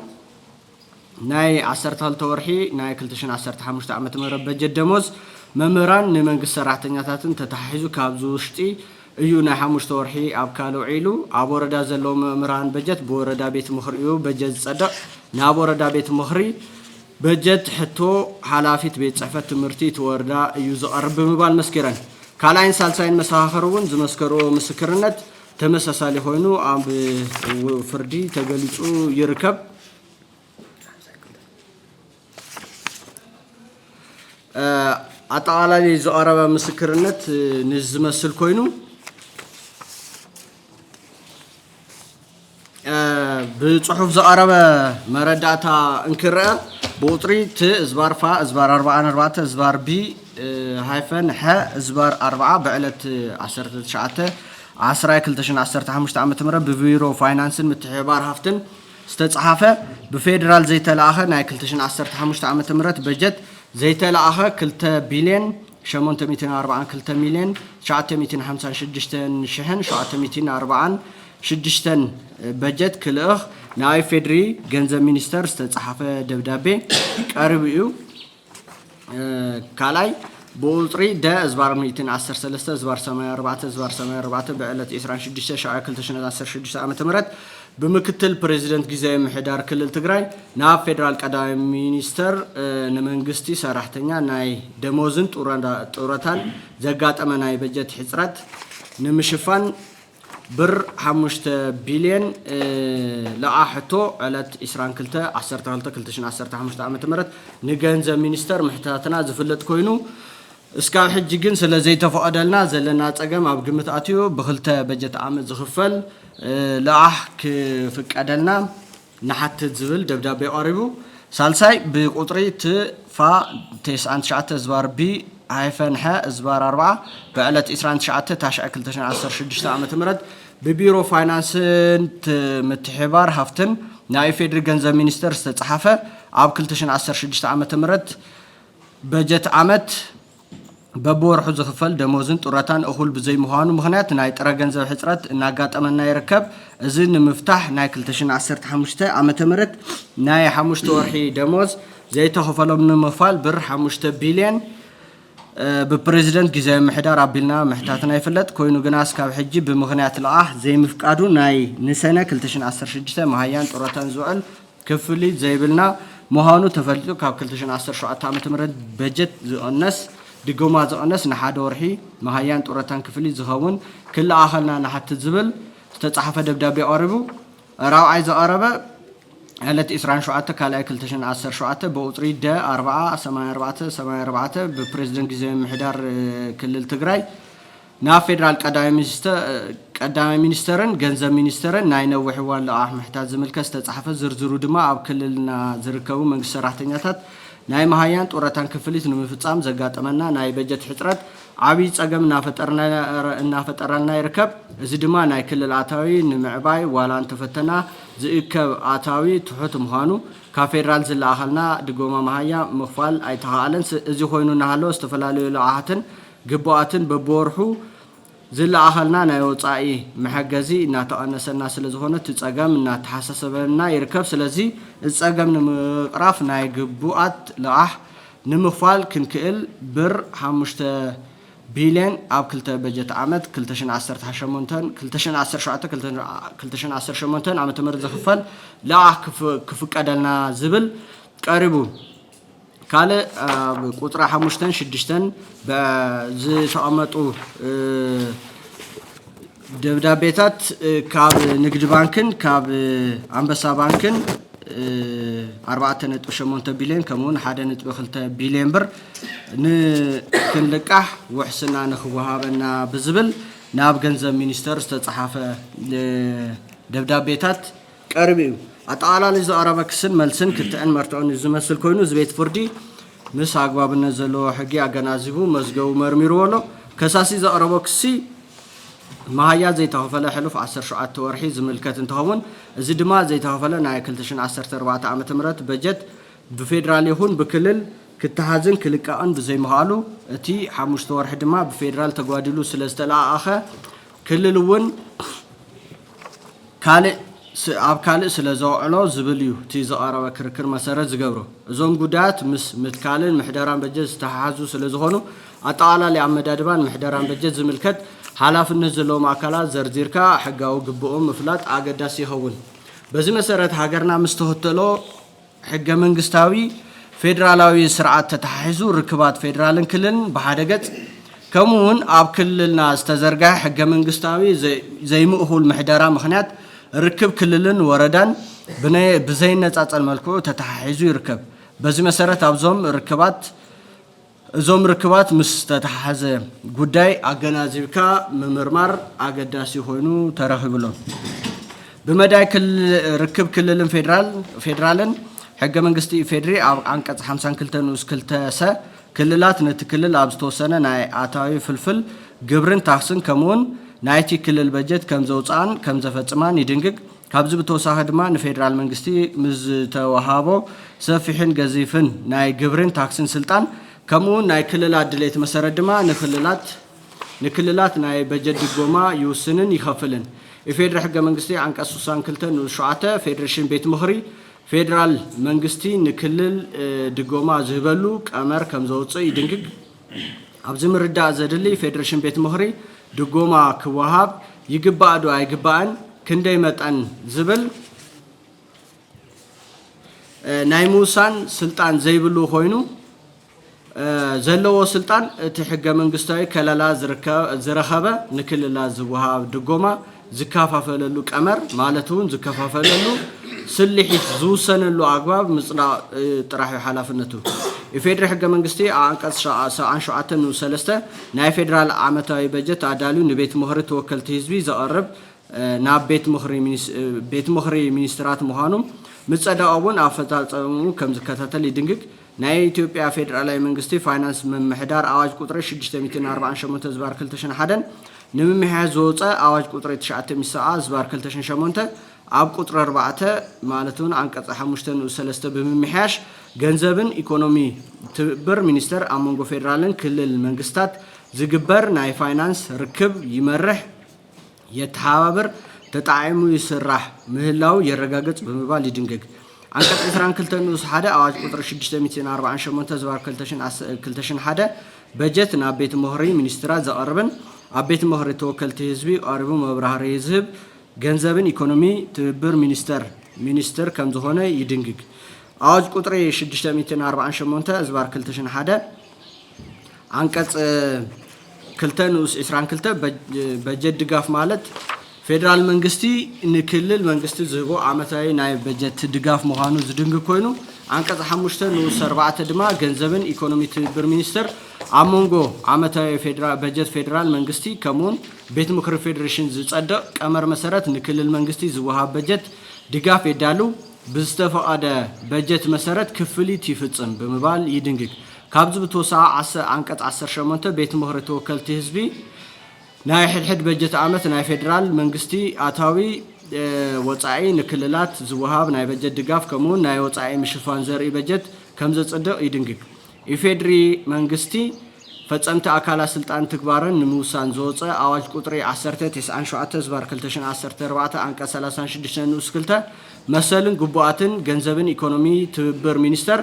ናይ 12 ወርሒ ናይ 2015 ዓመተ ምህረት በጀት ደሞዝ መምህራን ንመንግስቲ ሰራሕተኛታትን ተታሒዙ ካብዚ ውሽጢ እዩ ናይ 5 ወርሒ ኣብ ካልእ ዒሉ ኣብ ወረዳ ዘለዉ መምህራን በጀት ብወረዳ ቤት ምኽሪ እዩ በጀት ዝጸድቕ ናብ ወረዳ ቤት ምኽሪ በጀት ሕቶ ሓላፊት ቤት ጽሕፈት ትምህርቲ ትወርዳ እዩ ዝቐርብ ብምባል መስኪረን ካልኣይን ሳልሳይን መሰኻኸሩን ዝመስከሮ ምስክርነት ተመሳሳሊ ኮይኑ ኣብ ፍርዲ ተገሊጹ ይርከብ አጠቃላይ ዘቀረበ ምስክርነት ንዝመስል ኮይኑ بصحف زقربة مرداتا انكرا بوطري ت ازبار فا ازبار 44 ازبار بي هايفن ح ازبار 4 بعلت 19 10 كلتشن 15 عام تمره ببيرو فاينانسن متحبار هافتن استتصحافه بفيدرال زيتلاخه ناي كلتشن 15 عام تمره بجت زيتلاخه كلتا بليون 840 كلتا مليون 956 شحن 940 شدشتن بجت كلأخ ناي فيدري جنزة مينستر استتصحافة دبدابي قربيو كالاي بولطري دا ازبار 213 ازبار 74 ازبار 74 بعلت اسران شدشة شاكل تشنات 16 عام تمرت بمكتل بريزيدنت جزاي محدار كل التجراي نا فيدرال قدام مينستر نمنجستي سراحتنيا ناي دموزن طورتان زقات امناي بجت حصرات نمشفان بر 5 بليون لقاحتو علت إسران كلتا 10 عام تمرت نجنزة مينستر محتاجنا زفلت كوينو اسكان حجيجن سلا زي تفقدلنا زلنا تقام أب قمت أتيو بخلتا بجت عام زخفل لقاح كفقدلنا نحت زبل دبدابي قريبو سالساي بقطري تفا 9 زبار بي هايفن ح ازبار 4 بعلت إسران 9 تاشع كلتشن 16 عام تمرد ببيرو فاينانس متحبار هفتن ناي فيدرال جنزة مينستر استتصحافه عاب كلتشن 16 عام تمرد بجت عامت ببور حوز خفل دموزن طرتان أخول بزي مهانو مخنات ناي ترى جنزة حسرات ناقات أمنا يركب إذن مفتاح ناي كلتشن 15 عام تمرد ناي 5 ورحي دموز زي تخفلو من مفال بر 5 بليون ببريزيدنت جزاي محدار عبيلنا محتاتنا يفلت كوينو جناس كاب حجي بمغنيات الآه زي مفقادو ناي نسنة كلتشن 16 مهيان طورتان زوال كفلي زي بلنا مهانو تفلتو كاب كلتشن 17 عام تمرد بجت زؤنس دقوما زؤنس نحاد ورحي مهيان طورتان كفلي زخون كل آخرنا نحت الزبل تتصحف دبدابي قربو راوعي زقربه علت إسران شعاتة كالا كلتشن 10 شعاتة بوطري دا 4 84 ببريزيدنت جزاي محدار كل التجراي نا فيدرال قدام مينسترن جنزة مينسترن ناينا وحوان لقاح محتاج زملكة استتصحفة زرزرو دما أو كلنا زركو من سراحتنياتات ناي مهيان طورتان كفليت نمفصام زقات أمنا ناي بجت حترات عبيد أقام نافترنا يركب زدما ناي كل العتاوي نمعباي ولا انتفتنا زئكب عتاوي تحت مهانو كافيرال زل أهلنا دقوما مهيا مخفال أي تهالن زي خوينو نهالو استفلالو لعاهتن قبواتن ببورحو زل أهلنا نايوطاي محجزي ناتأنسنا سلزهونة تتأقام ناتحسسبنا يركب سلزي تتأقام نمقراف ناي قبوات لعاه نمخفال كنكئل بر 5 بليون أب كلتا بجت عمد كلتشن 10 شمونتن كلتشن 10 شعاتة كلتشن 10 شمونتن عم تمرد زخفل لا كف قدلنا زبل قربو كاله بقطره 5 6 بزي شامطو دبدابيتات كاب نجد بانكن كاب أنبسا بانكن 4.8 بليون كمون 1.2 بليون بر نكنلقح وحسنا نخوهابنا بزبل ناب جنزة مينستر استتصحافة دبدابيتات قربيو أطالا لزو عربا كسن ملسن كتأن مرتعون زمسل كوينو زبيت فردي مس عقباب نزلو حقي عقنازيبو مزقو مرميرولو كساسي زو عربا كسي مهيا زي تهفله حلف 10 شعات ورحي زملكت انتهون زي دما زي تهفله ناي كلتشن 14 عام تمرت بجت بفيدرال يهون بكلل كتحازن كلقان بزي مهالو اتي 5 ورح دما بفيدرال تغوادلو سلازتلاخه كللون كالي اب كالي سلازوعلو زبليو تي زقربه كركر مسرت زغبرو ازوم غدات مس متكالن محدران بجت تحازو سلازهونو اطالا لي امدادبان محدران بجت زملكت حلافن زلوم أكلات زرزيركا حقاو قبؤهم مفلات عقداسي هون بزي مسارات هاجرنا مستهتلو حقا منقستاوي فيدرالاوي سرعات تتحيزو ركبات فيدرالن كلن بحادقت كمون أب كلنا استزرقا حق منقستاوي زي مؤهول محدارا مخنات ركب كللن وردان بزين نتاعت الملكو تتحيزو يركب بزي مسارات أبزوم ركبات مستتحز قداي أغنازيبكا ممرمار أغداسي خوينو ترخبلون بمداي كل ركب كللن فيدرالن حق منقستي فيدري عنقص 50 كلتن وسكلتاسا كللات نتكلل أبستوسنا ناي آتاوي فلفل جبرن تحسن كمون نايتي كلل بجت كم زوجان كم زفتمان يدنقق كابز بتوسع هدما نفيدرال منقستي مز توهابو سفيحن جزيفن ناي جبرن تحسن سلطان كمون ناي كللات دليت مسردما نكللات ناي بجت دقوما يوسنن يخفلن يفيدر حق منقستي عنك أسوسان كلتن وشعاته فيدرشين بيت مخري فيدرال منقستي نكلل دقوما زهبلو كأمر كم زوجي يدنقق أبز مردا زدلي فيدرشين بيت مخري دقوما كوهاب يقبع دو يقبعن كندي متأن زبل نايموسان سلطان زيبلو خوينو زلو سلطان تحق منقستاي كلالا زرخبة نكللا زوهاب دقوما زكافافللو كأمر مالتون زكافافللو سلحيت زوسن اللو أقباب مصنع طرحي حلافنتو يفيدر حق منقستي عنقص عن شعاتن وسلسته ناي فيدرال عامتاوي بجت عدالو نبيت مخري توكلت حزبي زقرب ناب بيت مخري منسترات مهانم متصدقون أفتاصمو كم زكاتاتل يدنقق ناي إثيوبيا فيدرالاي منقستي فاينانس من محدار أواج قطر 648 زبار كلتشن حدن نممحاز زوصا أواج قطر 900 زبار كلتشن شمونته أب قطر 4 مالتون عنقص 5 وسلسته بممحاش ገንዘብን ኢኮኖሚ ትብብር ሚኒስተር አሞንጎ ፌደራልን ክልል መንግስታት ዝግበር ናይ ፋይናንስ ርክብ ይመርሕ የተሓባበር ተጣዓሙ ይስራሕ ምህላው የረጋገጽ በመባል ይድንገግ አንቀጽ 22 ንዑስ 1 አዋጅ ቁጥር 648 ዝባር 2001 በጀት ናብ ቤት ምኽሪ ሚኒስትራት ዘቀርብን ኣብ ቤት ምኽሪ ተወከልቲ ህዝቢ ቀርቡ መብራህሪ ህዝብ ገንዘብን ኢኮኖሚ ትብብር ሚኒስተር ከም ዝኾነ ይድንገግ أوج قطري 648 زبار كلتشن حدا عنقص كلتن وس إسران كلتا بجد دقاف مالت فيدرال منقستي نكلل منقستي زهبو عامتاي ناي بجد دقاف مغانو زدنق كوينو عنقص 5 وس 4 دما ገንዘብን ኢኮኖሚ ትብብር ሚኒስተር አሞንጎ عامتاي بجد فيدرال منقستي كمون بيت مكر فيدريشن زصدق قمر مسرت نكلل منقستي زوها بجد دقاف يدالو بستفقد بجت مسارات كفليت يفصم بمبال يدنقق كابز بتوسع عنقص 18 بيت مخر توكلت حزبي ناي حد بجت عامت ناي فيدرال منقستي آتاوي وصاعي نكللات زوهاب ناي بجت دقاف كمون ناي وصاعي مشفان زري بجت كم زصدق يدنقق يفيدري منقستي فصمت أكالا سلطان تكبارن نموسان زوصة أواج قطري 10 زبار 2014 عنقص 36 نوسكلتا مثلا قبواتن ገንዘብን ኢኮኖሚ ትብብር ሚኒስተር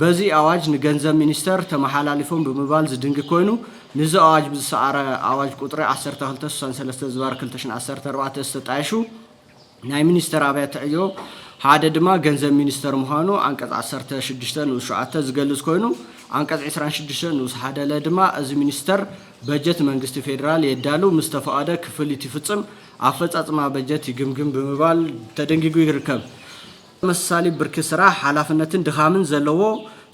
በዚ አዋጅ ንገንዘብ ሚኒስተር ተመሐላሊፎም በመባል ዝድንግ ኮይኑ ንዚ አዋጅ ብዝሰዓረ አዋጅ ቁጥሪ 1263 ዝባር 2014 ዝተጣይሹ ናይ ሚኒስተር አብያተ ዕዮ ሓደ ድማ ገንዘብ ሚኒስተር ምዃኑ አንቀጽ 16 ንዑስ 7 ዝገልጽ ኮይኑ አንቀጽ 26 ንዑስ 1 ለ ድማ እዚ ሚኒስተር በጀት መንግስት ፌደራል የዳሉ ምስተፈቀደ ክፍሊት ይፍጽም አፈጻጽማ በጀት ይግምግም በመባል ተደንግጉ ይርከብ ምሳሌ ብርክ ስራ ሐላፍነትን ድኻምን ዘለዎ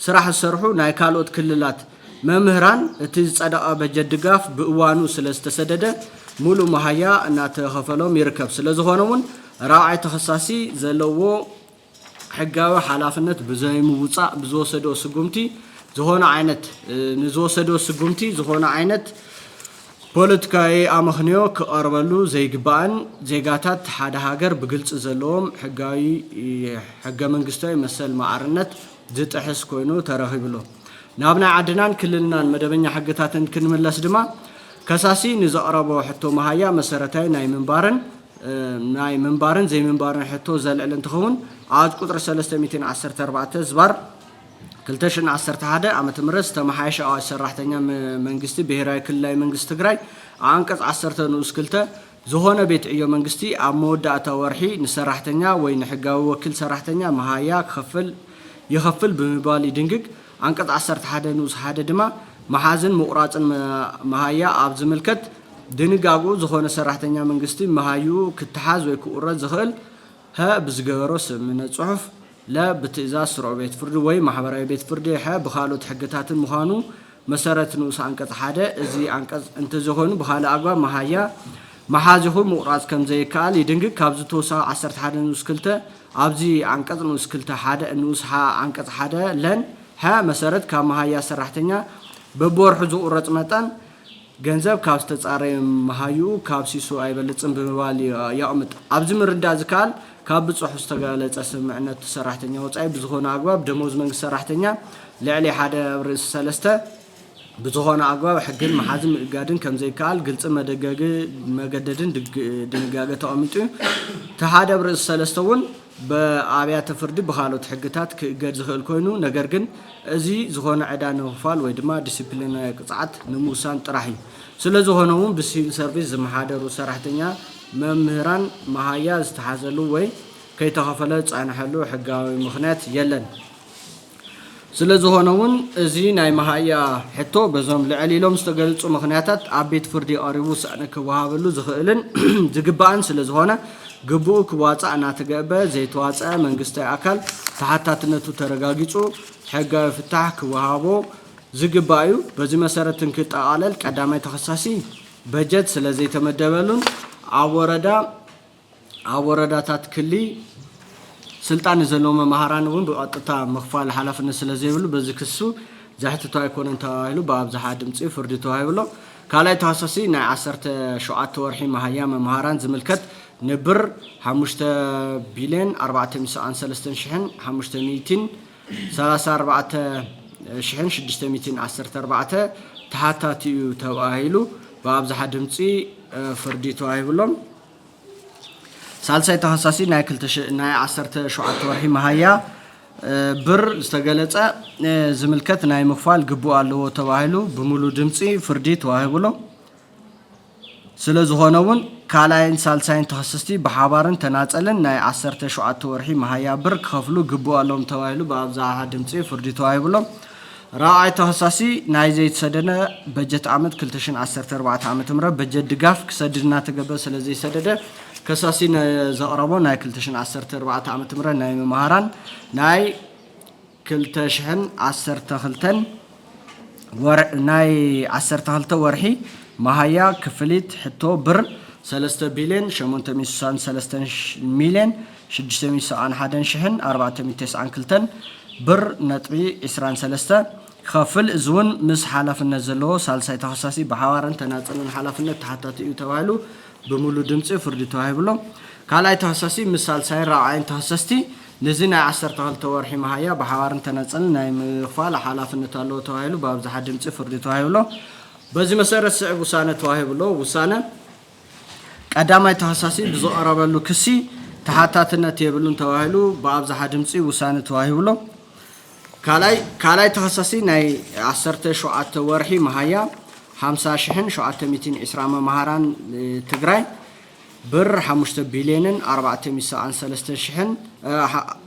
ስራሕ ሰርሑ ናይ ካልኦት ክልላት መምህራን እቲ ጸደቀ በጀት ድጋፍ ብእዋኑ ስለስተሰደደ ሙሉ መሃያ እናተኸፈሎም ይርከብ ስለዝኾነውን ራዓይ ተኸሳሲ ዘለዎ ሕጋዊ ሐላፍነት ብዘይምውጻእ ብዝወሰዶ ስጉምቲ ዝኾነ ዓይነት ንዝወሰዶ ስጉምቲ ዝኾነ ዓይነት ፖለቲካዊ አመኽንዮ ከቀርበሉ ዘይግባን ዜጋታት ሓደ ሃገር ብግልጽ ዘለዎም ሕገ መንግስታዊ መሰል ማዕርነት ዝጥሕስ ኮይኑ ተረኺብሎ ናብ ናይ ዓድናን ክልልናን መደበኛ ሕግታትን ክንምለስ ድማ ከሳሲ ንዘቕረቦ ሕቶ መሃያ መሰረታዊ ናይ ምንባርን ዘይምንባርን ሕቶ ዘልዕል እንትኸውን አዋጅ ቁጥሪ 314 ዝባር 2011 ዓመተ ምህረት ተመሓየሸ አዋጅ ሰራሕተኛ መንግስቲ ብሔራዊ ክልላዊ መንግስቲ ትግራይ አንቀጽ 10 ንዑስ 2 ዝኾነ ቤት ዕዮ መንግስቲ ኣብ መወዳእታ ወርሒ ንሰራሕተኛ ወይ ንሕጋዊ ወኪል ሰራሕተኛ መሃያ ይኸፍል ብምባል ይድንግግ አንቀጽ 11 ንዑስ 1 ድማ መሓዝን ምቁራጽን መሃያ ኣብ ዝምልከት ድንጋጉ ዝኾነ ሰራሕተኛ መንግስቲ መሃዩ ክትሓዝ ወይ ክኡረጽ ዝኽእል ብዝገበሮ ስምምነት ጽሑፍ ብትእዛዝ ስሩዕ ቤት ፍርዲ ወይ ማሕበራዊ ቤት ፍርዲ ብኻልኦት ሕግታትን ምዃኑ መሰረት ንኡስ አንቀጽ 1 እዚ አንቀጽ እንተዝኾኑ ብኻልእ ኣግባብ መሃያ መሓዚኹ ምቁራጽ ከም ዘይከኣል ይድንግግ ካብ ዝተወሰኸ 11 ንኡስ 2 ኣብዚ አንቀጽ ንኡስ 2 1 ንኡስ አንቀጽ 1 ለን መሰረት ካብ መሃያ ሰራሕተኛ በቦርሑ ዝቁረጽ መጠን ገንዘብ ካብ ዝተጻረየ መሃዩ ካብ ሲሱ ኣይበልጽን ብምባል ያቕምጥ ኣብዚ ምርዳእ ዝከኣል ካብ ብጽሑፍ ዝተገለጸ ስምምዕነት ሰራሕተኛ ወጻኢ ብዝኾነ ኣግባብ ደሞዝ መንግስቲ ሰራሕተኛ ልዕሊ 1/3 بزخون أقوى حقن محازم قادن كم زي كال قلت مجددن دنجاجة تأمينتو تحادى برز سلستون بأبيات فردي بخالوت حقتات كجد زخل كونو نجرجن زي زخون عدان وفال ويدما ديسيبلين قطعات نموسان تراحي سلا زخونهم بسيل سيرفيس محادر وسرحتنيا ممهران مهايا استحازلو وي كي تخفلت عن حلو حقاوي مخنات يلن سلازو هونون زي ناي مهايا حتو بزوم لعليلوم استقلصو مخنياتات عبيت فردي قريبو سأنا كوهابلو زخيلن زقبان سلازو هونا قبو كواصا انا تقبا زي تواصا منغستي اكل تحتاتنتو ترغاغيصو حقا فتح كوهابو زقبايو بزي مسارتن كتقالل قداماي تخصصي بجت سلازي تمدبلون አወረዳታት ክሊ ስልጣን ዘለውም መሃራን ወን በአጥታ መخفال ሐላፍነት ስለዘይብሉ በዚህ ክሱ ዛህተቱ አይኮነን ተዋይሉ በአብዛሃ ድምጽ ፍርድ ተዋይብሎ ካላይ ተሐሰሲ ናይ 17 ወርሒ መሃያ መሃራን ዝምልከት ንብር 5 ቢልዮን 493,534,614 ተሐታቲዩ ተዋይሉ በአብዛሃ ድምጽ ፍርድ ተዋይብሎም سالساي تخصصي ناي 17 ورحي مهايا بر استغلص زملكت ناي مخفال غبو الله تواهلو بمولو دمصي فردي تواهبلو سلازهونون كالاين سالساين تخصصتي بحبارن تناصلن ناي 17 ورحي مهايا بر كفلو غبو الله تواهلو بابزاها دمصي فردي تواهبلو راعي تخصصي ناي زيت سدنا بجت عمد 2014 عام تمره بجت دغاف كسدنا تغبا سلازي سدده كساسين زقربو ناي 2014 عام تمره ناي مهاران ناي 2012 ناي 12 ورحي مهايا كفليت حتو بر 3 بليون 863 مليون 691,492 بر نطبي 23 خفل زون مس حلفنا زلو سالساي تخصصي بحوارن تناصلن حلفنا تحتاتيو توالو بمولو دمص فرد توهيبلو كالاي تخصصي مثال ساي راعين تخصصتي نزينا 12 ورحي مهايا بحوارن تناصلن ناي مخفال حلفنا تالو توهيلو بابزح دمص فرد توهيبلو بزي مسارت صعب وسانه توهيبلو وسانه قداماي تخصصي بزقربلو كسي تحتاتنا تيبلون توهيلو بابزح دمص وسانه توهيبلو كالاي تخصصي ناي 17 ورحي مهايا 50,720 مهاران تجراي بر 5 بليون 493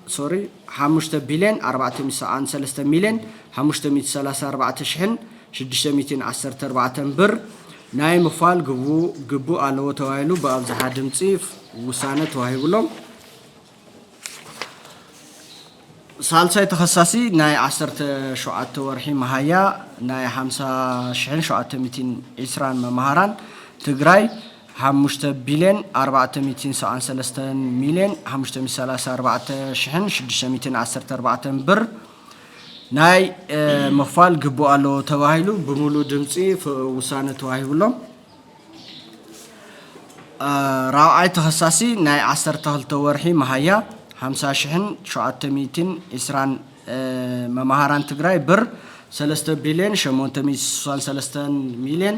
سوري 5 بليون 493 مليون 534,614 بر ناي مخفال غبو على توهيلو بابزح دمصي وسانه توهيبلو سالساي تخصصي ناي 17 ورحي مهايا ناي 50,720 مهاران تجراي 5 بليون 493 مليون 534,614 بر ناي مخفال غبو على توهيلو بمولو دمصي وسانه توهيبلو راعي تخصصي ناي 12 ورحي مهايا 50,720 مهاران تجراي بر 3 بليون 863 مليون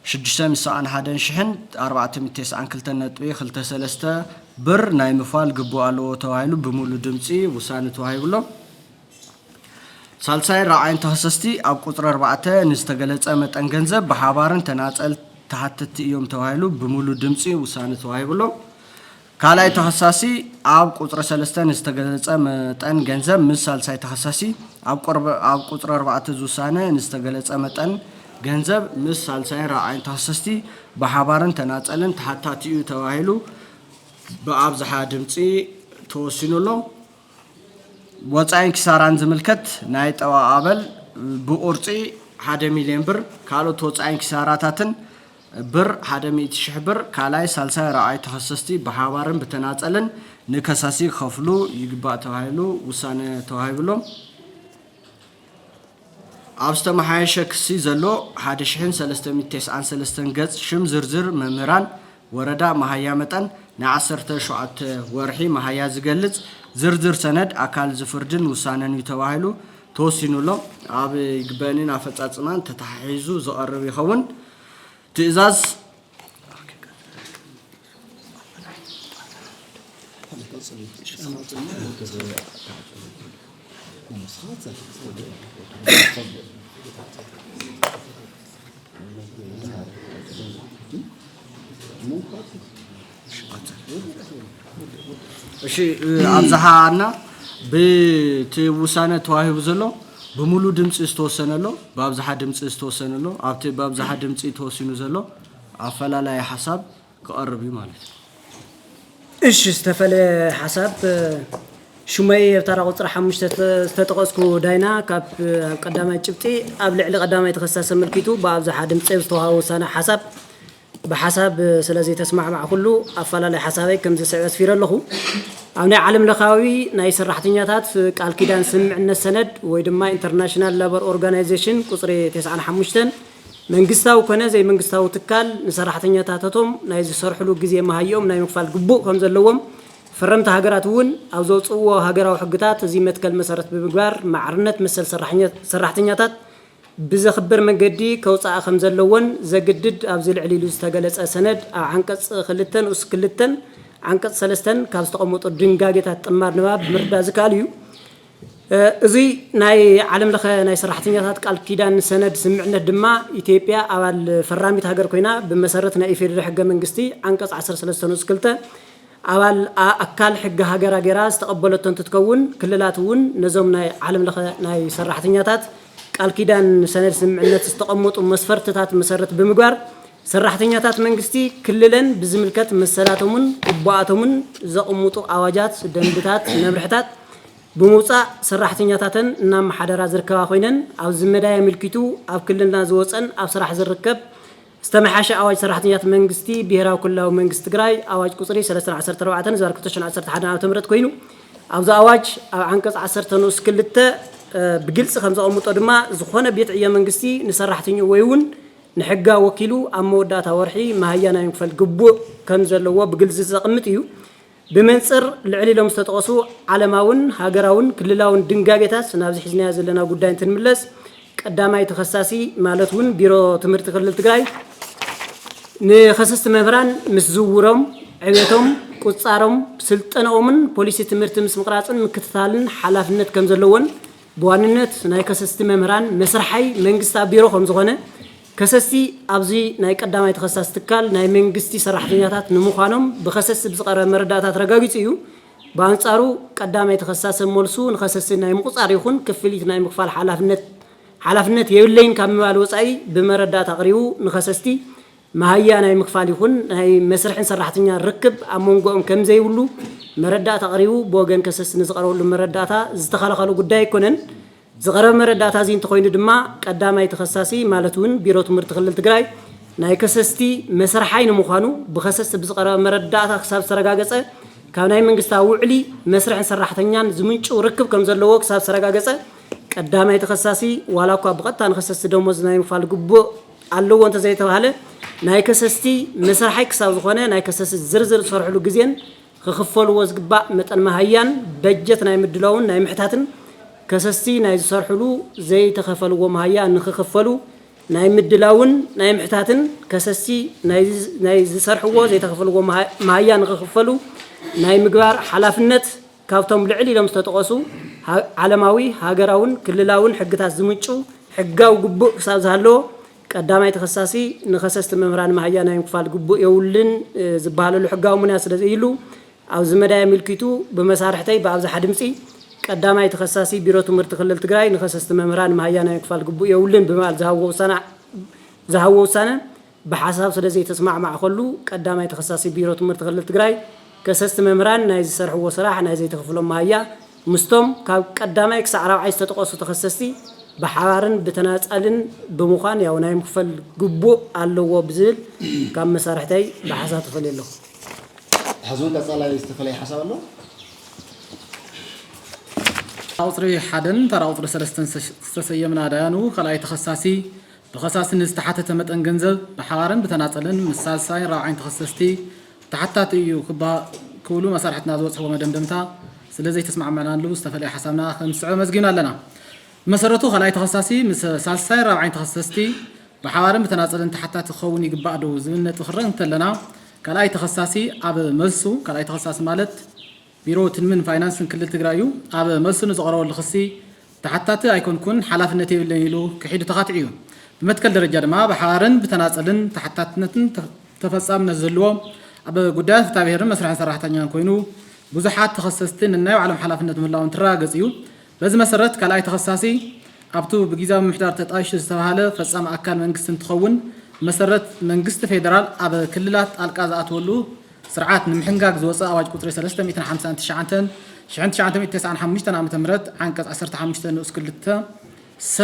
691,492 بر ناي مفال غبو على توهيلو بمولو دمصي وسانه توهيبلو سالساي راعين تخصصتي اب قطر 4 نستغلص متن ገንዘብ بحبارن تناصل تحتت يوم توهيلو بمولو دمصي وسانه توهيبلو ካልኣይ ተኸሳሲ ኣብ ቁፅሪ 3 ዝተገለጸ መጠን ገንዘብ ምስ ሳልሳይ ተኸሳሲ ኣብ ቁፅሪ 4 ዝውሳነ ዝተገለጸ መጠን ገንዘብ ምስ ሳልሳይን ራብዓይን ተኸሰስቲ ብሓባርን ተናጸልን ተሓታቲኡ ተባሂሉ ብኣብዝሓ ድምፂ ተወሲኑሎ ወፃኢን ኪሳራን ዝምልከት ናይ ጠዋኣበል ብቁርፂ 1 ሚልዮን ብር ካልኦት ወፃኢን ኪሳራታትን ብር 100,000 ብር ካልኣይ ሳልሳይ ራብዓይ ተኸሰስቲ ብሓባርን ብተናጸልን ንከሳሲ ክኸፍሉ ይግባእ ተባሂሉ ውሳነ ተዋሂብሎም ኣብ ዝተመሓየሸ ክሲ ዘሎ 1393 ገጽ ሽም ዝርዝር መምህራን ወረዳ መሃያ መጠን ናይ 17 ወርሒ መሃያ ዝገልጽ ዝርዝር ሰነድ ኣካል ዝፍርድን ውሳነን እዩ ተባሂሉ ተወሲኑሎም ኣብ ይግበንን ኣፈጻጽማን ተታሒዙ ዝቐርብ ይኸውን ትእዛዝ እሺ ኣብዝሓና ብትውሳነ ተዋሂቡ ዘሎ ብሙሉ ድምፂ ዝተወሰነሎ ብኣብዝሓ ድምፂ ዝተወሰነሎ ኣብቲ ብኣብዝሓ ድምፂ ተወሲኑ ዘሎ ኣፈላላይ ሓሳብ ክቐርብ እዩ ማለት እዩ እሺ ዝተፈለ ሓሳብ شمي ترى قطر حمشت تتقصكو داينا كاب قدامي ጭብጢ ኣብ ልዕሊ قدامي ተخصص መልኪቱ በአብዛሓ ድምጽ ዝተዋወሰነ حساب بحساب ስለዚ ተስማዕ مع كله ኣፈላላይ حسابي ከም ዝስዕብ ስፊር ኣለኹ ኣብ ናይ ዓለም ለኻዊ ናይ ሰራሕተኛታት ቃል ኪዳን ስምዕነት ሰነድ ወይ ድማ ኢንተርናሽናል ሌበር ኦርጋናይዜሽን ቁጽሪ 95 መንግስታው ኮነ ዘይ መንግስታው ትካል ንሰራሕተኛታቶም ናይ ዝሰርሕሉ ግዜ ማሃዮም ናይ ምክፋል ግቡእ ከም ዘለዎም فرمت هاجرات ون أو زوج أو هاجر أو حقتات زي متكل مسارات بمقدار معرنة مثل سرحتنياتات بزخبر من جدي كوسع خمس اللون زجدد أو زي العليل استجلس أسند عنكس خلتن وسكلتن عنكس سلستن كاستقامت الدنجاجة تمر نواب مرد زكاليو زي ناي علم لخ ناي سرحتنياتات قال كيدان سند سمعنا الدماء إثيوبيا أو الفرامي هاجر كوينا بمسارتنا إفير حق من قستي عنكس 10 سلستن وسكلتن أول أكل حق هاجرا جراس تقبلت أن تتكون كللاتون نظام ناي علم لخ ناي سرحتنياتات قال كيدان سنة سمعنا تستقمت ومسفرتات مسرت بمقار سرحتنياتات منجستي كللن بزملكات مسلاتهم وبعاتهم زقمتوا عواجات دندتات نبرحتات بموسى سرحتنياتن نام حدرا زركوا خوينن أو زمدايا ملكيتو أو كلنا زوجن أو سرح زركب استمحش أواج سرحتنيات منجستي بهراو كله منجست جراي أواج قصري 13 زار كتشن 10 حدا تمرت كوينو أو ذا أواج عنكس 10 نص كلته بجلس 5 أمود أدماء زخونة بيتعيا منجستي نسرحتني ويون نحجا وكيلو أمو داتا ورحي ما هي أنا ينفل جبو كم زلوا بجلس زقمتيو بمنصر العلي لهم استتقصوا على ماون هاجراون كل لاون دنجاجتاس نابز حزنيا زلنا قدام تنملس قدامي تخصصي مالتون بيرو تمرت كل التجاي نخصص مهران مسزورهم عيتهم قصارهم سلطنهم بوليس تمرت مسمقراصن مكتتالن حلافنت كم زلون بواننت ناي خصص مهران مسرحي منግስታ ቢሮ ከም ዝኾነ ከሰስቲ ኣብዚ ናይ ቀዳማይ ተኸሳስ ትካል ናይ መንግስቲ ሰራሕተኛታት ንምዃኖም ብኸሰስ ብዝቐረበ መረዳእታ ተረጋጊጹ እዩ በአንጻሩ ቀዳማይ ተኸሳስ መልሱ ንኸሰስ ናይ ምቁጻር ይኹን ክፍሊት ናይ ምክፋል ሓላፍነት የብለይን ካብ ምባል ወጻኢ ብመረዳእታ ኣቕሪቡ ንኸሰስቲ ማህያ ናይ ምክፋል ይኹን ናይ መስርሕን ሰራሕተኛ ርክብ ኣመንጎኦም ከም ዘይብሉ መረዳእታ ኣቕሪቡ ብወገን ከሰስ ንዝቐረበሉ መረዳእታ ዝተኸለኸሉ ጉዳይ ኣይኮነን ዝቐረበ መረዳእታ እዚ እንተኮይኑ ድማ ቀዳማይ ተኸሳሲ ማለት እውን ቢሮ ትምህርቲ ክልል ትግራይ ናይ ከሰስቲ መስርሓይ ንምዃኑ ብኸሰስ ብዝቐረበ መረዳእታ ክሳብ ዝተረጋገፀ ካብ ናይ መንግስታዊ ውዕሊ መስርሕን ሰራሕተኛን ዝምንጩ ርክብ ከም ዘለዎ ክሳብ ዝተረጋገፀ ቀዳማይ ተኸሳሲ ዋላ እኳ ብቐጥታ ንኸሰስ ደሞዝ ናይ ምክፋል ግቡእ ኣለዎ እንተዘይተባሃለ ናይ ከሰስቲ መስርሓይ ክሳብ ዝኾነ ናይ ከሰስ ዝርዝር ዝሰርሕሉ ግዜን ክኽፈልዎ ዝግባእ መጠን ማህያን በጀት ናይ ምድላውን ናይ ምሕታትን ከሰስቲ ናይ ዝሰርሕሉ ዘይተኸፈልዎ ማህያ ንክኽፈሉ ናይ ምድላውን ናይ ምሕታትን ከሰስቲ ናይ ዝሰርሕዎ ዘይተኸፈልዎ ማህያ ንክኽፈሉ ናይ ምግባር ሓላፍነት ካብቶም ልዕሊ ኢሎም ዝተጠቐሱ ዓለማዊ ሃገራውን ክልላውን ሕግታት ዝምንጩ ሕጋዊ ግቡእ ክሳብ ዝሃለዎ ቀዳማይ ተኸሳሲ ንኸሰስቲ መምህራን ማህያ ናይ ምክፋል ግቡእ የውልን ዝበሃለሉ ሕጋዊ ሙንያ ስለዘይሉ أو زمداء ملكيتو بمسارحتي بأبزح دمسي قدامي تخصصي بيرو تمرت خلل تجراي نخصصت ممران مهيانا يكفال قبو يولن بمال زهو سنة بحساب سلزي تسمع مع خلو قدامي تخصصي بيرو تمرت خلل تجراي كسست ممران نايز سرح وصراحة نايز تخفلهم مهيا مستم قدامي كسعر عايز تتقص تخصصي بحوارن بتناسألن بمخان يا ونايم خفل قبو على وبزل كم مسارحتي بحساب تفلي له حزون لصالة يستفلي حساب له أوصري حدن ترى أوصر سلستن سيمنا دانو خلاي تخصصي بخصاص نستحت تمت انجنزل بحوارن بتناسلن مسال ساي راعين تخصصتي تحت تيو كبا كولو مسارحتنا زوج هو مدمدمتا سلازي تسمع معنا لو استفلي حسابنا خمس مزجينا لنا مسرته خلاي تخصصي مسال ساي راعين تخصصتي بحوارن بتناسلن تحت تخوني قبادو زمنة تخرنت لنا كلاي تخصصي أب ملسو كلاي تخصص مالت بيرو تنمن فاينانس كل تجرايو أب مسنو زغرو الخصي تحتات أيكون كون حلاف النتيب اللي يلو كحيد تقاطعيو بمتكل درجة ما بحارن بتناسلن تحتات نتن تفصام نزلوا أب قداس تابير مسرح صراحة تانيان كوينو بزحات تخصصتين النايو على حلاف النتيب الله ونتراجزيو لازم مسرت كلاي تخصصي أبتو بجيزة محدار تتعيش استوهاله فصام أكل من قسم تخون مسرت من قسم فيدرال أب كللات القازات ولو سرعات نمحنقاق زوصة أواج قطري 359 شعنت 995 عام تمرد عن كاس 15 نص كلتا س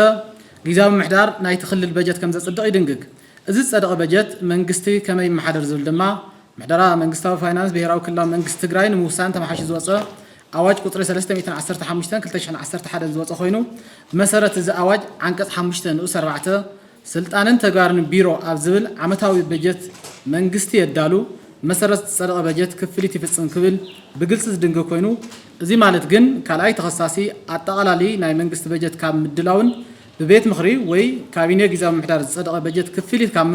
جزاء محدار ناي تخلي البجت كم زصدق يدنقق إذا صدق بجت منقستي كما يمحدر زول دما محدرا منقستاو فاينانس بهراو كلها منقست تجراي نموسان تمحش زوصة أواج قطري 315 كلتا شحن 11 زوصة خوينو مسرت إذا أواج عن كاس 15 نص 4 سلطان تجارن بيرو أبزبل عمتاوي بجت منقستي يدالو مسرت صدق بجت كفلتي في الصنكبل بجلس دنجو كوينو زي مالت جن كلاي تخصصي أتقالي ناي منقست بجت كام مدلاون ببيت مخري وي كابينة جزء محدار صدق بجت كفلت كام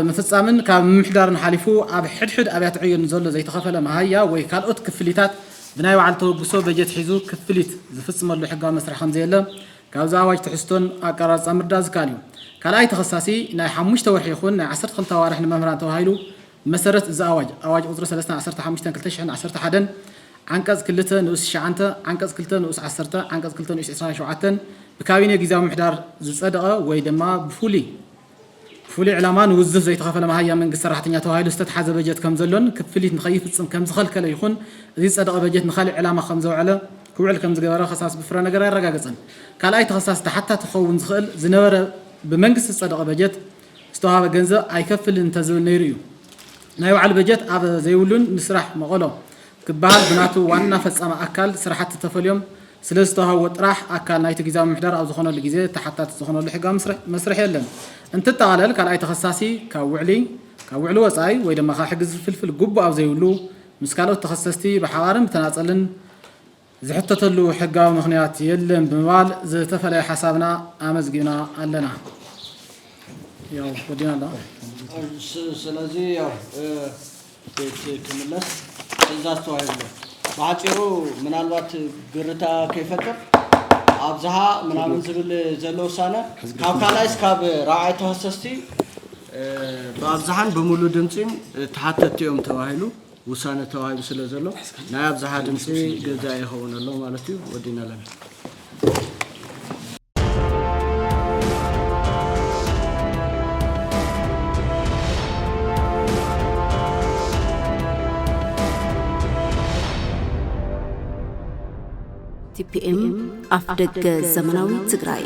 مفتصامن كام محدار نحالفو أب حد أبيات عيون زول زي تخفل معايا وي كالوت كفلتات بناي وعلتو بسو بجت حيزو كفلت زفص مر حقا مسرح خمزيلا كاوزا واج تحستون أقراص أمر داز كاليو كلاي تخصصي ناي حمش توحي خون ناي 10 خلطة وارحنا ممران توهايلو مسرت زاواج أواج أطر 315 كلتشحن 10 حدن عنكز كلته نص شعنته عنكز كلته نص 10 عنكز كلته نص 27 بكابينة جزاء محدار زصدقه ويدما بفولي علمان وزف زي تخافل ما هي من قصة راحتني توهايلو استتحاز بجت كم زلون كفليت نخيف تصم كم زخل كلا يخون زي صدقه بجت نخالي علامة 5 على هو على كم زجرا خصاص بفرنا جرا رجعتن كلاي تخصص حتى تخون زخل زنورة بمنقص الصدقه بجت استوها جنزة أيكفل انتزول نيريو نايو على بجت أب زيولون مسرح مقولة كبار بناتو وانا فصام أكل سرحت تفليوم سلستها وطرح أكل نايت جزاء محدار أو زخون الجزاء تحت زخون الحجة مسرح يلن أنت تعالل كلاي تخصصي كوعلو وصاي وإذا ما خاحجز فلفل جب أو زيولو مسكالو تخصصتي بحوارم تناصلن زحطت له حجة مخنيات يلن بموال زي تفلي حسابنا أمزجنا لنا يا ودينا لا سلازي يا كملس تزاستو هيبله بعتيرو من الوقت قرتا كيفكر أبزها من عمل زبل زلو سنة كابكالايس كاب راعي تحسستي بأبزهان بمولو دمسين تحتت يوم تواهيلو وسانة تواهيلو سلازلو ناي أبزها دمسي جزائي هون الله مالتي ودينا لنا TPM أفدق زمناوي تجراي